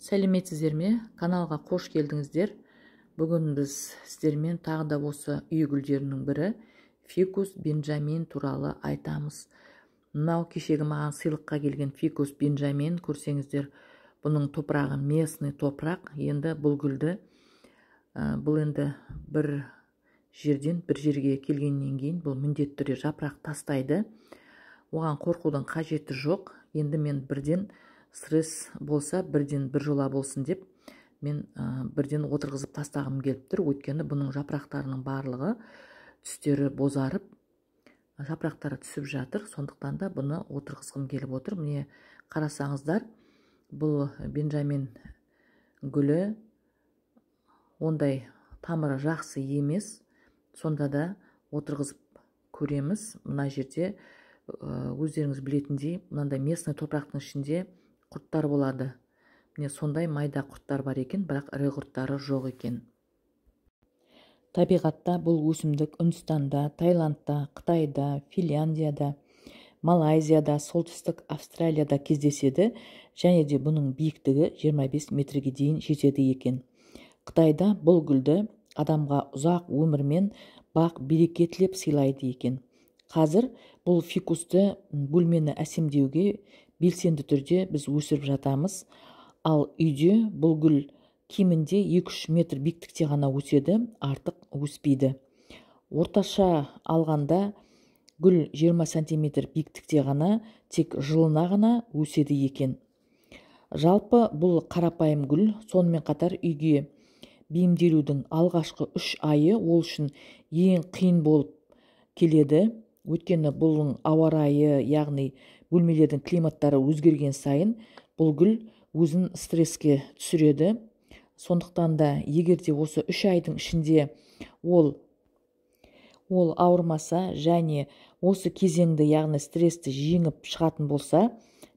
Сәлеметсіздер ме? Каналға қош келдіңіздер. Бүгін біз сіздермен тағы да осы үй гүлдерінің бірі фикус бенджамин туралы айтамыз. Мынау кешегі маған сыйлыққа келген фикус бенджамин, көрсеңіздер, бұның топырағы местный топырақ. Енді бұл гүлді бұл енді бір жерден бір жерге келгеннен кейін бұл міндетті түрде жапырақ тастайды. Оған қорқудың қажеті жоқ. Енді мен бірден стресс болса бірден бір жола болсын деп мен бірден отырғызып тастағым келіп тұр. Өйткені бұның жапырақтарының барлығы түстері бозарып, жапырақтары түсіп жатыр. Сондықтан да бұны отырғызғым келіп отыр. Міне қарасаңыздар, бұл бенджамин гүлі ондай тамыры жақсы емес. Сонда да отырғызып көреміз. Мына жерде өздеріңіз білетіндей, мынандай местный топырақтың ішінде құрттар болады. Міне сондай майда құрттар бар екен, бірақ ірі құрттары жоқ екен. Табиғатта бұл өсімдік Үндістанда, Таиландта, Қытайда, Финляндияда, Малайзияда, солтүстік Австралияда кездеседі, және де бұның биіктігі 25 метрге дейін жетеді екен. Қытайда бұл гүлді адамға ұзақ өмірмен бақ береке тілеп сыйлайды екен. Қазір бұл фикусты бөлмені әсемдеуге белсенді түрде біз өсіріп жатамыз. Ал үйде бұл гүл кемінде 2-3 метр биіктікте ғана өседі, артық өспейді. Орташа алғанда гүл 20 сантиметр биіктікте ғана, тек жылына ғана өседі екен. Жалпы бұл қарапайым гүл, сонымен қатар үйге бейімделудің алғашқы 3 айы ол үшін ең қиын болып келеді. Өйткені бұлың ауа райы, яғни бөлмелердің климаттары өзгерген сайын бұл гүл өзін стресске түсіреді. Сондықтан да егерде осы 3 айдың ішінде ол ауырмаса және осы кезеңді, яғни стрессті жеңіп шығатын болса,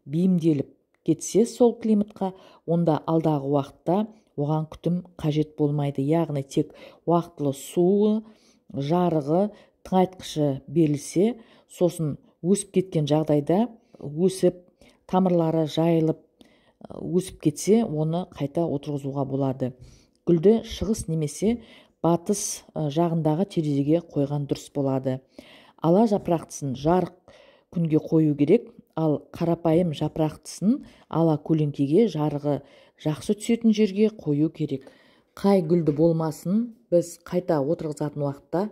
бейімделіп кетсе сол климатқа, онда алдағы уақытта оған күтім қажет болмайды. Яғни тек уақытылы суы, жарығы, тыңайтқышы берілсе, сосын өсіп кеткен жағдайда өсіп, тамырлары жайылып өсіп кетсе, оны қайта отырғызуға болады. Гүлді шығыс немесе батыс жағындағы терезеге қойған дұрыс болады. Ала жапырақтысын жарық күнге қою керек, ал қарапайым жапырақтысын ала көлеңкеге, жарығы жақсы түсетін жерге қою керек. Қай гүлді болмасын, біз қайта отырғызатын уақытта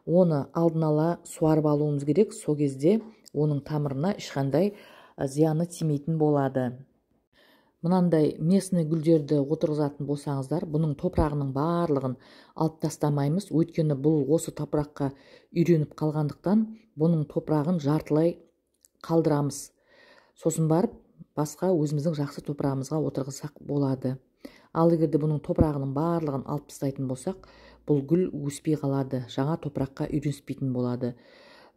оны алдын ала суарып алуымыз керек. Сол кезде оның тамырына ешқандай зияны тимейтін болады. Мынандай местный гүлдерді отырғызатын болсаңыздар, бұның топырағының барлығын алып тастамаймыз. Өйткені бұл осы топыраққа үйреніп қалғандықтан, бұның топырағын жартылай қалдырамыз. Сосын барып, басқа өзіміздің жақсы топырағымызға отырғызсақ болады. Ал егерде бұның топырағының барлығын алып тастайтын болсақ, бұл гүл өспей қалады, жаңа топыраққа үйреніспейтін болады.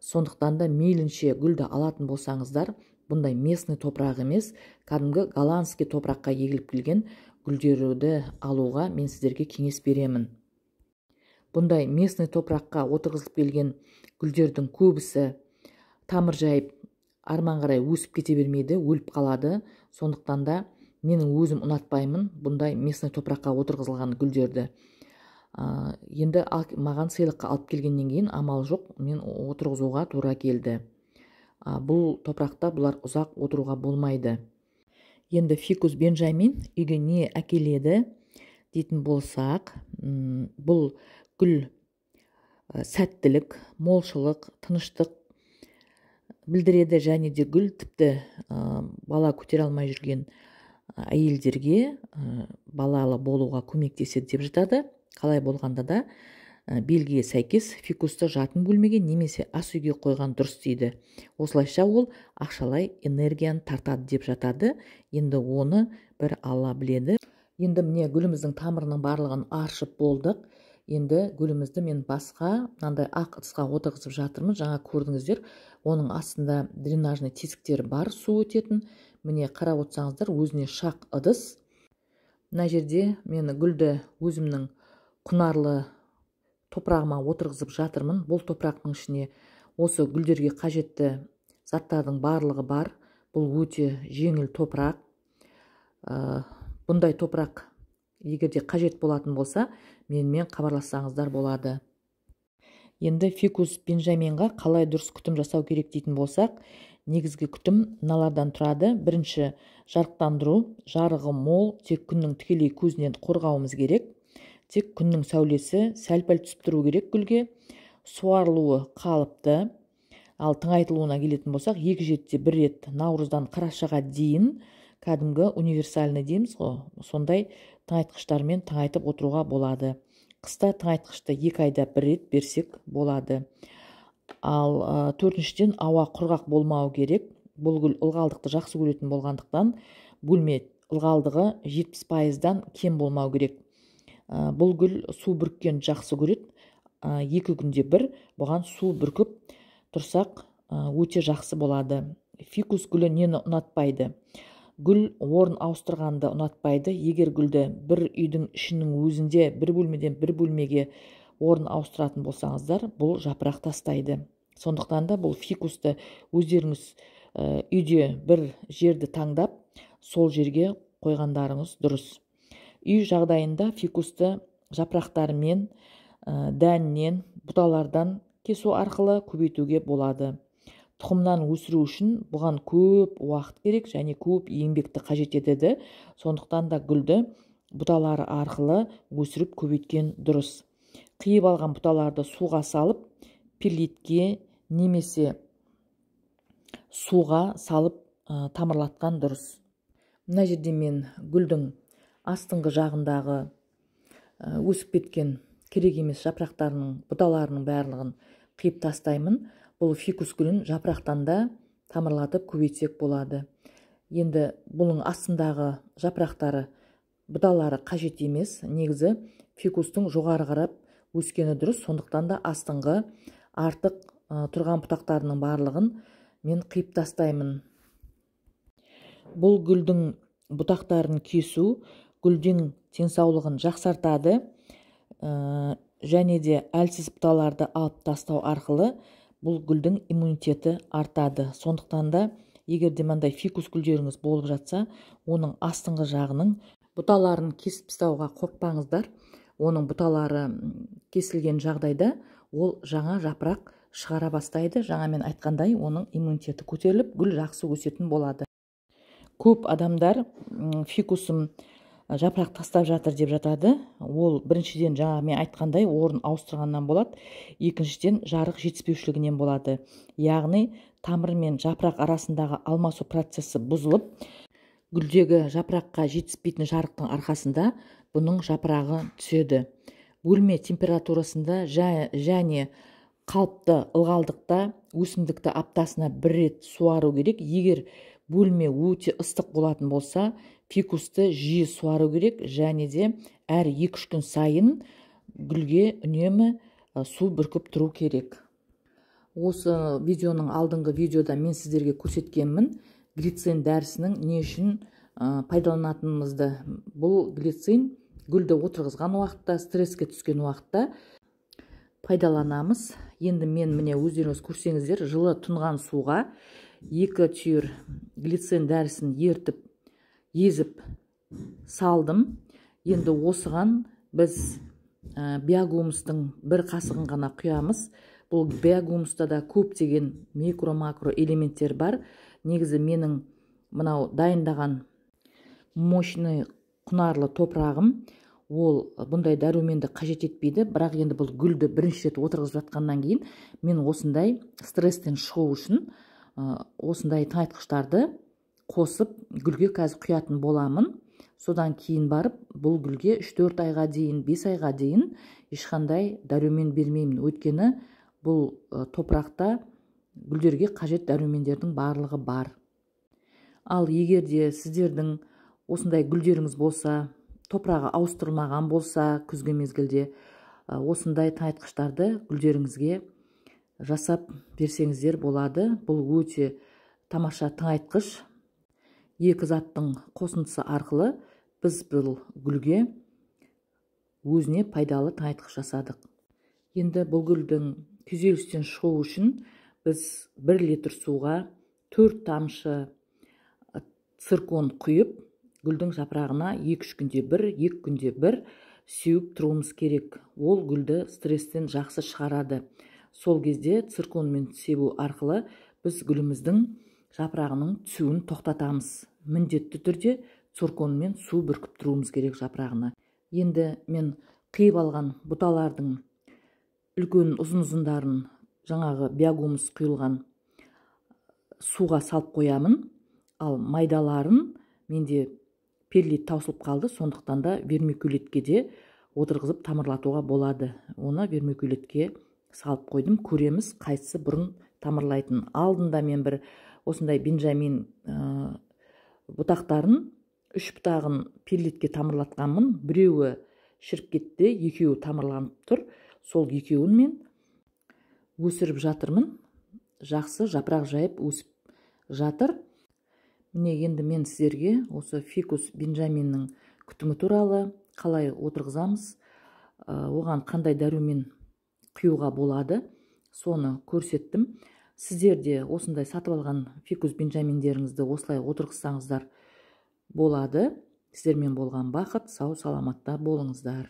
Сондықтан да мейлінше гүлді алатын болсаңыздар, бұндай местный топырақ емес, кәдімгі голландский топыраққа егіліп келген гүлдерді алуға мен сіздерге кеңес беремін. Бұндай местный топыраққа отырғызылып келген гүлдердің көбісі тамыр жайып, арман қарай өсіп кете бермейді, өліп қалады. Сондықтан да менің өзім ұнатпаймын бұндай местный топыраққа отырғызылған гүлдерді. Енді маған сыйлыққа алып келгеннен кейін амал жоқ, мен отырғызуға тура келді. Бұл топырақта бұлар ұзақ отыруға болмайды. Енді фикус бенджамин үйге не әкеледі дейтін болсақ, бұл гүл сәттілік, молшылық, тыныштық білдіреді, және де гүл тіпті бала көтере алмай жүрген әйелдерге балалы болуға көмектеседі деп жатады. Қалай болғанда да белгіге сәйкес фикусты жатын бөлмеге немесе ас үйге қойған дұрыс дейді. Осылайша ол ақшалай энергияны тартады деп жатады. Енді оны бір Алла біледі. Енді міне гүліміздің тамырының барлығын аршып болдық. Енді гүлімізді мен басқа мынандай ақ ыдысқа отырғызып жатырмын. Жаңа көрдіңіздер, оның астында дренажный тесіктері бар, су өтетін. Міне қарап отырсаңыздар, өзіне шақ ыдыс. Мына жерде мен гүлді өзімнің құнарлы топырағыма отырғызып жатырмын. Бұл топырақтың ішіне осы гүлдерге қажетті заттардың барлығы бар. Бұл өте жеңіл топырақ. Бұндай топырақ егерде қажет болатын болса, менімен хабарлассаңыздар болады. Енді фикус бенджаминға қалай дұрыс күтім жасау керек дейтін болсақ, негізгі күтім мыналардан тұрады. Бірінші, жарықтандыру. Жарығы мол, тек күннің тікелей көзінен қорғауымыз керек. Тек күннің сәулесі сәл-пәл түсіп тұру керек гүлге. Суарылуы қалыпты. Ал тыңайтылуына келетін болсақ, 2 жетіде 1 рет наурыздан қарашаға дейін кәдімгі универсальный дейміз ғой, сондай тыңайтқыштармен тыңайтып отыруға болады. Қыста тыңайтқышты 2 айда 1 рет берсек болады. Ал төртіншіден, ауа құрғақ болмау керек. Бұл гүл ылғалдықты жақсы көретін болғандықтан, бөлме ылғалдығы 70%-дан кем болмау керек. Бұл гүл су бүріккен жақсы көреді. 2 күнде 1 бұған су бүркіп тұрсақ өте жақсы болады. Фикус гүлі нені ұнатпайды? Гүл орын ауыстырғанды ұнатпайды. Егер гүлді бір үйдің ішінің өзінде бір бөлмеден бір бөлмеге орын ауыстыратын болсаңыздар, бұл жапырақ тастайды. Сондықтан да бұл фикусты өздеріңіз үйде бір жерді таңдап, сол жерге қойғандарыңыз дұрыс. Үй жағдайында фикусты жапырақтарымен, дәнінен, бұталардан кесу арқылы көбейтуге болады. Тұқымнан өсіру үшін бұған көп уақыт керек және көп еңбекті қажет етеді. Сондықтан да гүлді бұталары арқылы өсіріп көбейткен дұрыс. Қиып алған бұталарды суға салып, перлитке немесе суға салып тамырлатқан дұрыс. Мына жерде мен гүлдің астыңғы жағындағы өсіп кеткен керек емес жапырақтарының, бұталарының барлығын қиып тастаймын. Бұл фикус гүлін жапырақтан да тамырлатып көбейтсек болады. Енді бұның астындағы жапырақтары, бұталары қажет емес. Негізі фикустың жоғары қарап өскені дұрыс. Сондықтан да астыңғы артық тұрған бұтақтарының барлығын мен қиып тастаймын. Бұл гүлдің бұтақтарын кесу гүлдің денсаулығын жақсартады. Және де әлсіз бұталарды алып тастау арқылы бұл гүлдің иммунитеті артады. Сондықтан да егерде мындай фикус гүлдеріңіз болып жатса, оның астыңғы жағының бұталарын кесіп тастауға қорықпаңыздар. Оның бұталары кесілген жағдайда ол жаңа жапырақ шығара бастайды. Жаңа мен айтқандай, оның иммунитеті көтеріліп, гүл жақсы өсетін болады. Көп адамдар фикусым жапырақ тастап жатыр деп жатады. Ол біріншіден жаңа мен айтқандай орын ауыстырғаннан болады. Екіншіден жарық жетіспеушілігінен болады. Яғни тамыр мен жапырақ арасындағы алмасу процесі бұзылып, гүлдегі жапыраққа жетіспейтін жарықтың арқасында бұның жапырағы түседі. Бөлме температурасында және қалыпты ылғалдықта өсімдікті аптасына 1 рет суару керек. Егер бөлме өте ыстық болатын болса, фикусты жиі суару керек, және де әр 2-3 күн сайын гүлге үнемі су бүркіп тұру керек. Осы видеоның алдыңғы видеода мен сіздерге көрсеткенмін глицин дәрісінің не үшін пайдаланатынымызды. Бұл глицин гүлді отырғызған уақытта, стресске түскен уақытта пайдаланамыз. Енді мен міне өздеріңіз көрсеңіздер, жылы тұнған суға 2 түйір глицин дәрісін езіп салдым. Енді осыған біз биогумустың 1 қасығын ғана құямыз. Бұл биогумуста да көптеген микро-макро элементтер бар. Негізі менің мынау дайындаған мощный құнарлы топырағым ол бұндай дәруменді қажет етпейді. Бірақ енді бұл гүлді бірінші рет отырғызып жатқаннан кейін мен осындай стресстен шығу үшін осындай тыңайтқыштарды қосып гүлге қазір құятын боламын. Содан кейін барып бұл гүлге 3-4 айға дейін, 5 айға дейін ешқандай дәрумен бермеймін. Өйткені бұл топырақта гүлдерге қажет дәрумендердің барлығы бар. Ал егерде сіздердің осындай гүлдеріңіз болса, топырағы ауыстырылмаған болса, күзгі мезгілде осындай тыңайтқыштарды гүлдеріңізге жасап берсеңіздер болады. Бұл өте тамаша тыңайтқыш. 2 заттың қосындысы арқылы біз бұл гүлге өзіне пайдалы тыңайтқыш жасадық. Енді бұл гүлдің күйзелістен шығу үшін біз 1 литр суға 4 тамшы циркон құйып, гүлдің жапырағына 2-3 күнде бір, 2 күнде бір сеуіп тұруымыз керек. Ол гүлді стресстен жақсы шығарады. Сол кезде цирконмен себу арқылы біз гүліміздің жапырағының түсуін тоқтатамыз. Міндетті түрде цирконмен су бүркіп тұруымыз керек жапырағына. Енді мен қиып алған бұталардың үлкен ұзын-ұзындарын жаңағы биогумус құйылған суға салып қоямын. Ал майдаларын менде перлит таусылып қалды, сондықтан да вермикулитке де отырғызып тамырлатуға болады. Оны вермикулитке салып қойдым. Көреміз қайсысы бұрын тамырлайтын. Алдында мен бір осындай бенджамин бұтақтарын 3 бұтағын перлитке тамырлатқанмын. Біреуі шіріп кетті, екеуі тамырланып тұр. Сол екеуін мен өсіріп жатырмын. Жақсы жапырақ жайып өсіп жатыр. Міне енді мен сіздерге осы фикус бенджаминнің күтімі туралы, қалай отырғызамыз, оған қандай дәрумен құюға болады, соны көрсеттім. Сіздер де осындай сатып алған фикус бенджаминдеріңізді осылай отырғызсаңыздар болады. Сіздермен болған бақыт, сау саламатта болыңыздар.